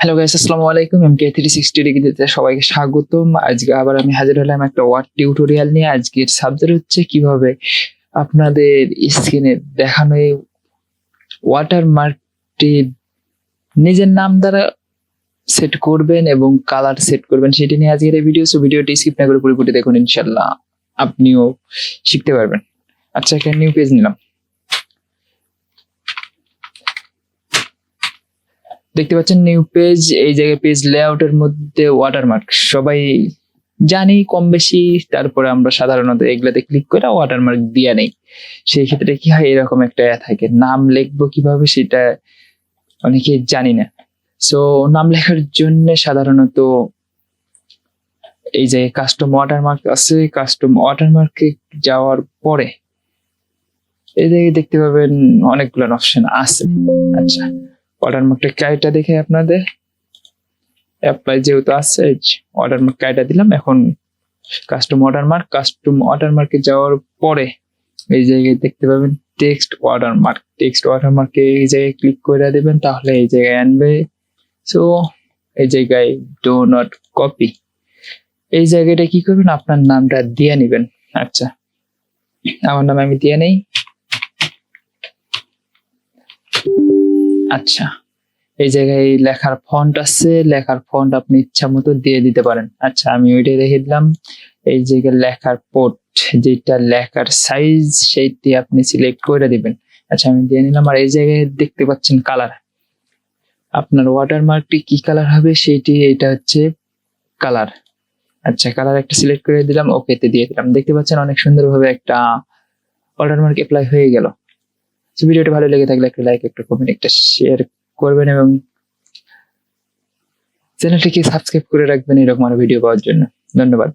Hello guys, আসসালামু আলাইকুম। MK360 ডিগ্রিতে সবাইকে স্বাগতম। আজকে আবার আমি হাজির হলাম একটা ওয়ার্ড টিউটোরিয়াল নিয়ে। আজকের সাবজেক্ট হচ্ছে কিভাবে আপনাদের স্ক্রিনে দেখানো এই ওয়াটারমার্কটি নিজের নাম দ্বারা সেট করবেন এবং কালার সেট করবেন, সেটি নিয়ে আজকের এই ভিডিও। সো ভিডিওটি স্কিপ না করে পুরোপুরি দেখুন, ইনশাল্লাহ আপনিও শিখতে পারবেন। আচ্ছা, একটা নিউ পেজ নিলাম। দেখতে পাচ্ছেন নিউ পেজ। এই জায়গায় পেজ লেআউটের মধ্যে ওয়াটারমার্ক সবাই জানি কম বেশি, তারপরে আমরা সাধারণত এগুলাতে ক্লিক করে ওয়াটারমার্ক দিয়ে নেই। সেই ক্ষেত্রে কি হয়, এরকম একটা থাকে, নাম লিখবো কিভাবে সেটা অনেকে জানি না। সো নাম লেখার জন্য সাধারণত এই যে কাস্টম ওয়াটারমার্ক আছে, কাস্টম ওয়াটারমার্কে যাওয়ার পরে এই জায়গায় দেখতে পাবেন অনেকগুলো অপশন আছে। আচ্ছা, ওয়াটারমার্কটা কাইটা দেখে আপনাদের অ্যাপ্লাই যেহেতু আছে, ওয়াটারমার্ক কাইটা দিলাম। এখন কাস্টম ওয়াটারমার্কে যাওয়ার পরে এই জায়গায় দেখতে পাবেন টেক্সট ওয়াটারমার্কে এই জায়গায় ক্লিক করে দেবেন, তাহলে এই জায়গায় আনবে। সো এই জায়গায় ডো নট কপি, এই জায়গাটা কি করবেন, আপনার নামটা দিয়ে নেবেন। আচ্ছা, আমার নাম আমি দিয়ে নেই। আচ্ছা, এই জায়গায় লেখার ফন্ট আছে, লেখার ফন্ট আপনি ইচ্ছা মতো দিয়ে দিতে পারেন। আচ্ছা, আমি ওইটাই রেখে দিলাম। এই জায়গায় লেখার পোর্ট, যেটা লেখার সাইজ সেইটি আপনি সিলেক্ট করে দিবেন। আচ্ছা, আমি দিয়ে নিলাম। আর এই জায়গায় দেখতে পাচ্ছেন কালার, আপনার ওয়াটারমার্কটি কি কালার হবে সেইটি, এটা হচ্ছে কালার। আচ্ছা, কালার একটা সিলেক্ট করে দিলাম, ওকেতে দিয়ে দিলাম। দেখতে পাচ্ছেন অনেক সুন্দরভাবে একটা ওয়াটারমার্ক অ্যাপ্লাই হয়ে গেল। ভিডিওটা ভালো লেগে থাকলে একটা লাইক, একটা কমেন্ট, একটা শেয়ার করবেন এবং চ্যানেলটিকে সাবস্ক্রাইব করে রাখবেন এরকম আরো ভিডিও পাওয়ার জন্য। ধন্যবাদ।